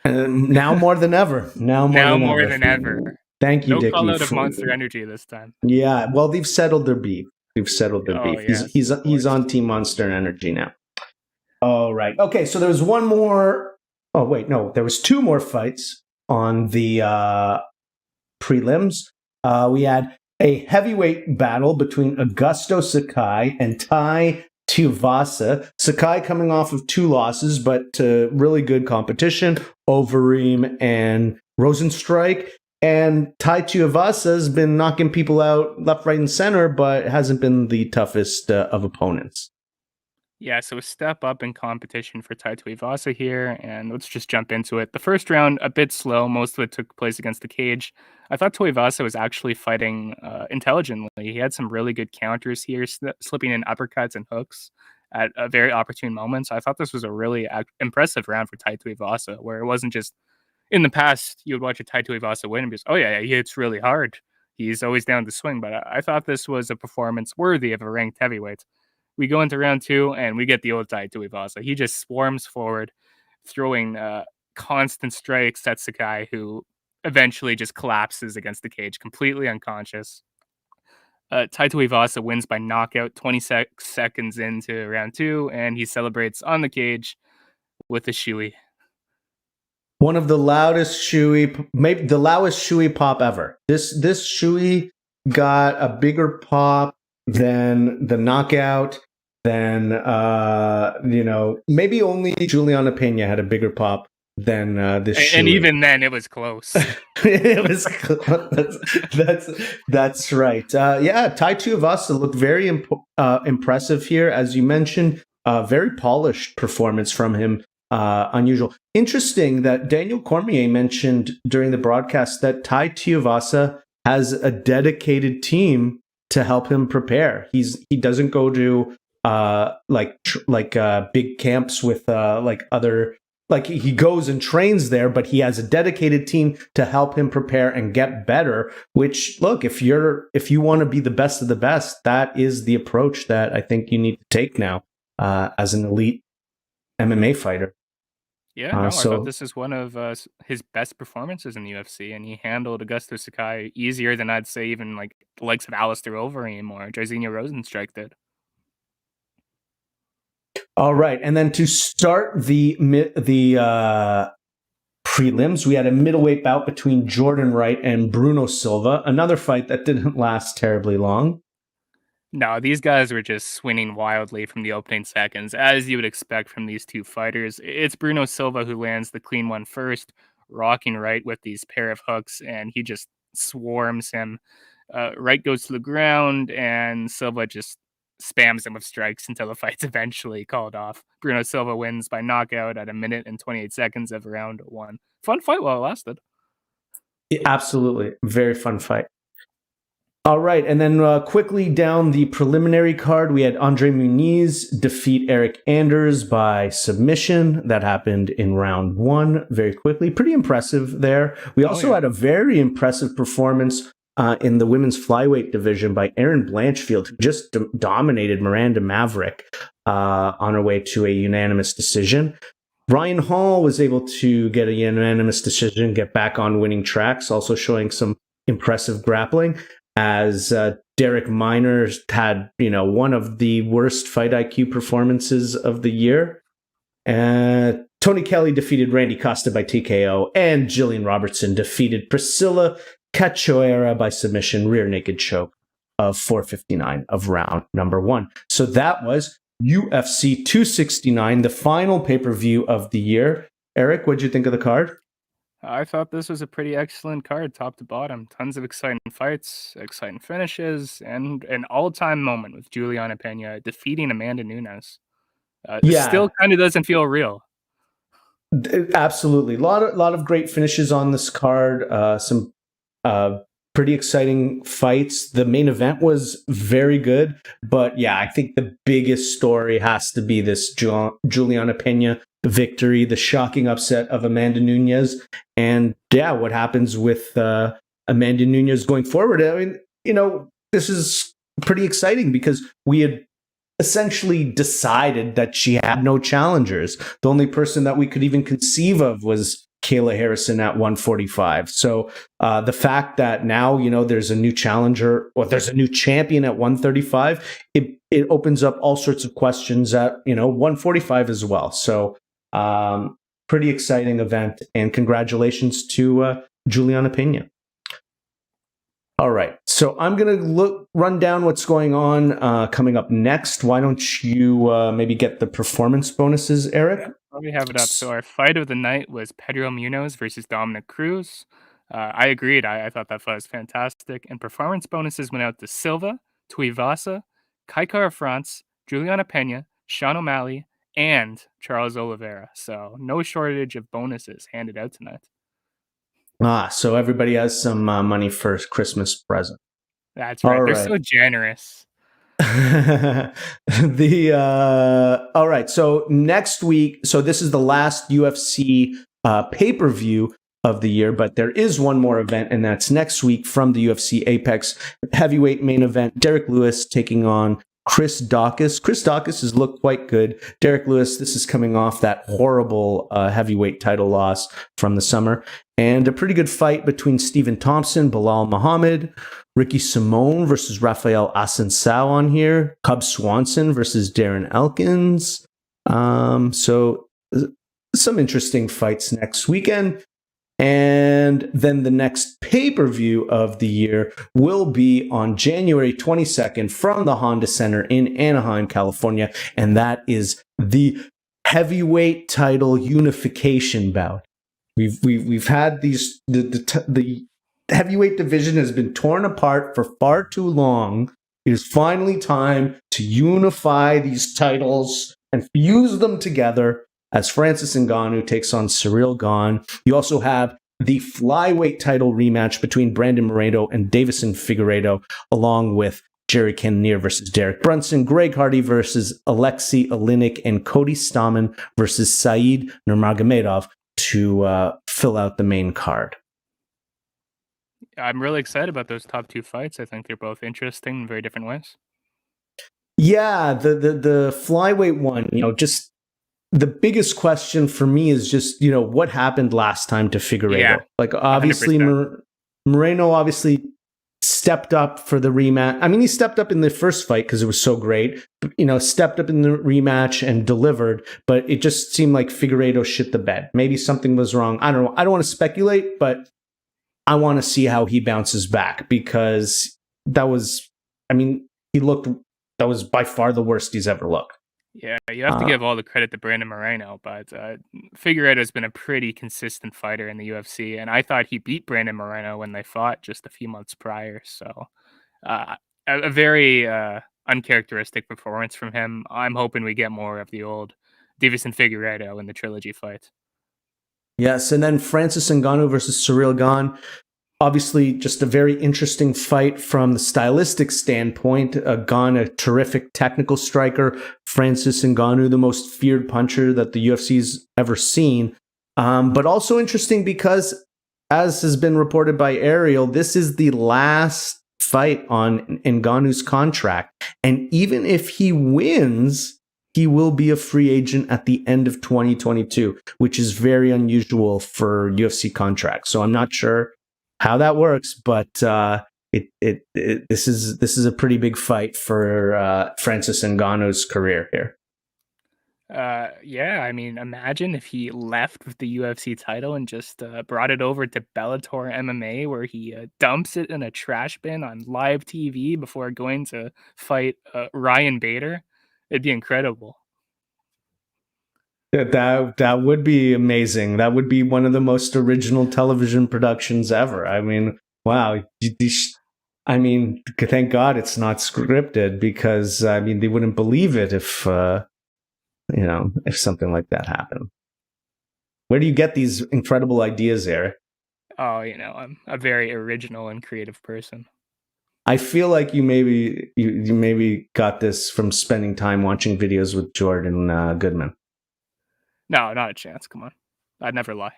now more than ever. Now more than ever. Thank you, Dickie. No call out of Monster Energy this time. Yeah, well, they've settled their beef. Yes, he's on Team Monster Energy now. All right. Okay, so there was one more. Oh wait, no, there was two more fights on the prelims. We had a heavyweight battle between Augusto Sakai and Tai Tufasa. Sakai coming off of 2 losses, but really good competition. Overeem and Rosenstrike. And Tai Tufasa has been knocking people out left, right, and center, but hasn't been the toughest of opponents. Yeah, so a step up in competition for Tai Tuivasa here, and let's just jump into it. The first round, a bit slow. Most of it took place against the cage. I thought Tuivasa was actually fighting intelligently. He had some really good counters here, slipping in uppercuts and hooks at a very opportune moment. So I thought this was a really impressive round for Tai Tuivasa, where it wasn't just in the past, you would watch a Tai Tuivasa win and be like, oh yeah, he hits really hard. He's always down to swing. But I thought this was a performance worthy of a ranked heavyweight. We go into round 2 and we get the old Tai Tuivasa. He just swarms forward, throwing constant strikes at Sakai, who eventually just collapses against the cage, completely unconscious. Tai Tuivasa wins by knockout 26 seconds into round 2, and he celebrates on the cage with a shoey. One of the loudest shoey, maybe the loudest shoey pop ever. This shoey got a bigger pop than the knockout. Then, maybe only Julianna Peña had a bigger pop than this shoey. And even then, it was close. It was close. That's right. Tai Tuivasa looked very impressive here, as you mentioned. Very polished performance from him. Unusual. Interesting that Daniel Cormier mentioned during the broadcast that Tai Tuivasa has a dedicated team to help him prepare. He doesn't go to big camps with like other like he goes and trains there, but he has a dedicated team to help him prepare and get better. Which, look, if you want to be the best of the best, that is the approach that I think you need to take now as an elite MMA fighter. Yeah, no, I thought this is one of his best performances in the UFC, and he handled Augusto Sakai easier than I'd say even like the likes of Alistair Overeem or Jairzinho Rozenstruik did. All right, and then to start the prelims, we had a middleweight bout between Jordan Wright and Bruno Silva, another fight that didn't last terribly long. No, these guys were just swinging wildly from the opening seconds, as you would expect from these two fighters. It's Bruno Silva who lands the clean one first, rocking Wright with these pair of hooks, and he just swarms him. Wright goes to the ground, and Silva just spams him with strikes until the fight's eventually called off. Bruno Silva wins by knockout at 1 minute and 28 seconds of round 1. Fun fight while it lasted. Absolutely. Very fun fight. All right, and then quickly down the preliminary card, we had Andre Muniz defeat Eric Anders by submission. That happened in round 1 very quickly. Pretty impressive there. We also had a very impressive performance in the women's flyweight division by Erin Blanchfield, who just dominated Miranda Maverick on her way to a unanimous decision. Ryan Hall was able to get a unanimous decision, get back on winning tracks, also showing some impressive grappling. As Derek Minor had, one of the worst fight IQ performances of the year. Tony Kelly defeated Randy Costa by TKO, and Jillian Robertson defeated Priscilla Cachoeira by submission, rear naked choke of 4:59 of round number 1. So that was UFC 269, the final pay-per-view of the year. Eric, what'd you think of the card? I thought this was a pretty excellent card, top to bottom. Tons of exciting fights, exciting finishes, and an all-time moment with Julianna Peña defeating Amanda Nunes. This still kind of doesn't feel real. Absolutely. A lot of great finishes on this card. Some pretty exciting fights. The main event was very good. But yeah, I think the biggest story has to be this Julianna Peña victory, the shocking upset of Amanda Nunes, and what happens with Amanda Nunes going forward. I mean, this is pretty exciting because we had essentially decided that she had no challengers. The only person that we could even conceive of was Kayla Harrison at 145. So the fact that now, there's a new challenger or there's a new champion at 135, it opens up all sorts of questions at, 145 as well. So pretty exciting event, and congratulations to Julianna Peña. All right, so I'm gonna run down what's going on coming up next. Why don't you maybe get the performance bonuses, Eric? Let me have it up. So our fight of the night was Pedro Munoz versus Dominic Cruz. I agreed. I thought that fight was fantastic. And performance bonuses went out to Silva, Tufasa, Kai Kara France, Julianna Peña, Sean O'Malley, and Charles Oliveira. So no shortage of bonuses handed out tonight. So everybody has some money for Christmas present. That's right. They're so generous. All right. So next week, so this is the last UFC pay-per-view of the year, but there is one more event, and that's next week from the UFC Apex heavyweight main event. Derek Lewis taking on Chris Daukaus. Chris Daukaus has looked quite good. Derek Lewis, this is coming off that horrible heavyweight title loss from the summer. And a pretty good fight between Stephen Thompson, Bilal Muhammad, Ricky Simone versus Rafael Assunção on here, Cub Swanson versus Darren Elkins. So some interesting fights next weekend. And then the next pay-per-view of the year will be on January 22nd from the Honda Center in Anaheim, California. And that is the heavyweight title unification bout. We've had these, the heavyweight division has been torn apart for far too long. It is finally time to unify these titles and fuse them together as Francis Ngannou takes on Surreal Gone. You also have the flyweight title rematch between Brandon Moreno and Davison Figueiredo, along with Jerry Cannonier versus Derek Brunson, Greg Hardy versus Alexei Oleinik, and Cody Stamann versus Said Nurmagomedov to fill out the main card. I'm really excited about those top two fights. I think they're both interesting in very different ways. Yeah, the flyweight one, just the biggest question for me is just, what happened last time to Figueiredo? Yeah, like, obviously, Moreno obviously stepped up for the rematch. I mean, he stepped up in the first fight because it was so great, stepped up in the rematch and delivered, but it just seemed like Figueiredo shit the bed. Maybe something was wrong. I don't know. I don't want to speculate, but I want to see how he bounces back, because that was by far the worst he's ever looked. Yeah, you have to give all the credit to Brandon Moreno, but Figueiredo's been a pretty consistent fighter in the UFC, and I thought he beat Brandon Moreno when they fought just a few months prior. So a very uncharacteristic performance from him. I'm hoping we get more of the old Deiveson Figueiredo in the trilogy fight. Yes, and then Francis Ngannou versus Surreal Gane. Obviously, just a very interesting fight from the stylistic standpoint. Gane, a terrific technical striker. Francis Ngannou, the most feared puncher that the UFC's ever seen. But also interesting because, as has been reported by Ariel, this is the last fight on Ngannou's contract. And even if he wins, he will be a free agent at the end of 2022, which is very unusual for UFC contracts. So I'm not sure how that works, but this is a pretty big fight for Francis Ngannou's career here. Yeah, I mean, imagine if he left with the UFC title and just brought it over to Bellator MMA, where he dumps it in a trash bin on live TV before going to fight Ryan Bader. It'd be incredible. That would be amazing. That would be one of the most original television productions ever. I mean, wow. I mean, thank God it's not scripted, because they wouldn't believe it if if something like that happened. Where do you get these incredible ideas, Eric? Oh, I'm a very original and creative person. I feel like you maybe got this from spending time watching videos with Jordan Goodman. No, not a chance. Come on. I'd never lie.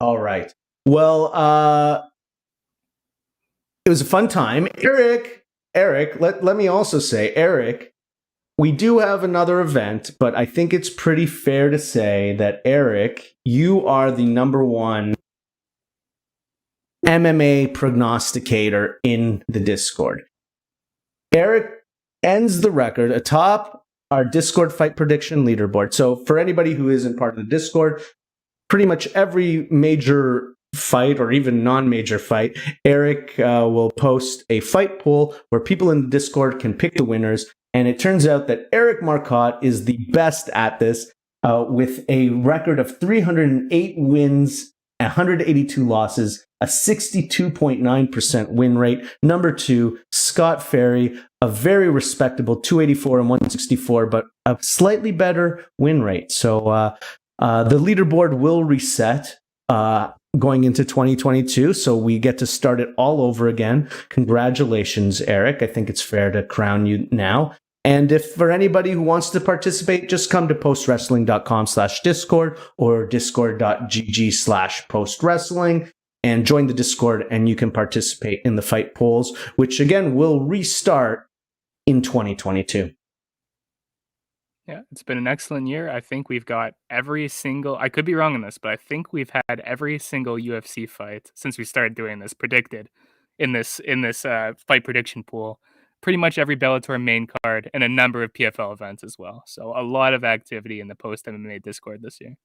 All right. Well, it was a fun time. Eric, let me also say, Eric, we do have another event, but I think it's pretty fair to say that, Eric, you are the number one MMA prognosticator in the Discord. Eric ends the record atop our Discord fight prediction leaderboard. So for anybody who isn't part of the Discord, pretty much every major fight or even non-major fight, Eric will post a fight poll where people in the Discord can pick the winners. And it turns out that Eric Marcotte is the best at this, with a record of 308 wins, 182 losses, a 62.9% win rate. Number 2, Scott Ferry, a very respectable 284 and 164, but a slightly better win rate. So the leaderboard will reset going into 2022, so we get to start it all over again. Congratulations, Eric. I think it's fair to crown you now. And if for anybody who wants to participate, just come to postwrestling.com/discord or discord.gg/postwrestling and join the Discord, and you can participate in the fight polls, which again will restart in 2022. Yeah, it's been an excellent year. I think we've got every single, I could be wrong on this, but I think we've had every single UFC fight since we started doing this predicted in this fight prediction pool. Pretty much every Bellator main card and a number of PFL events as well. So a lot of activity in the post MMA Discord this year.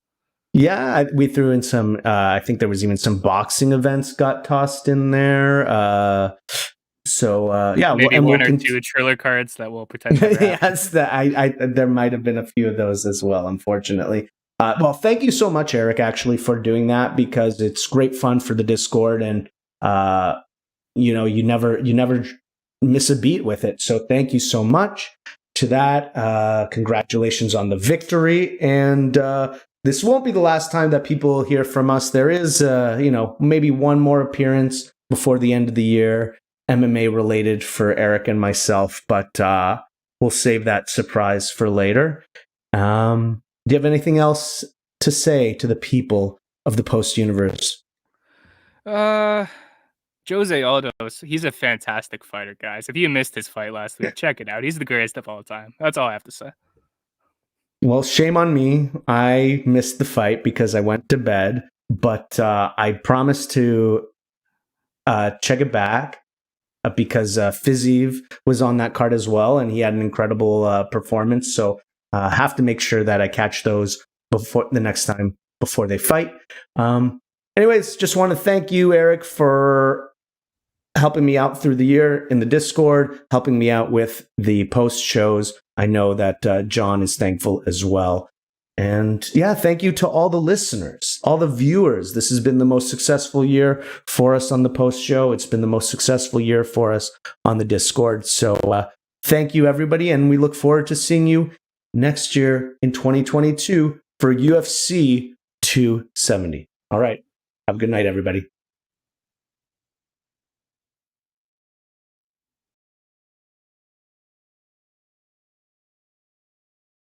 Yeah, we threw in some, I think there was even some boxing events got tossed in there. Maybe one or two Triller cards that will protect. Yes, there might have been a few of those as well, unfortunately. Well, thank you so much, Eric, actually, for doing that, because it's great fun for the Discord, and you never miss a beat with it. So thank you so much to that. Congratulations on the victory, and this won't be the last time that people hear from us. There is, maybe one more appearance before the end of the year. MMA related for Eric and myself, but we'll save that surprise for later. Do you have anything else to say to the people of the Post universe? Jose Aldo's, he's a fantastic fighter, guys. If you missed his fight last week, check it out. He's the greatest of all time. That's all I have to say. Well, shame on me. I missed the fight because I went to bed, but I promised to check it back because Fiziev was on that card as well, and he had an incredible performance. So I have to make sure that I catch those before the next time before they fight. Anyways, just want to thank you, Eric, for helping me out through the year in the Discord, helping me out with the post shows. I know that John is thankful as well. And yeah, thank you to all the listeners, all the viewers. This has been the most successful year for us on the post show. It's been the most successful year for us on the Discord. So thank you, everybody. And we look forward to seeing you next year in 2022 for UFC 270. All right. Have a good night, everybody.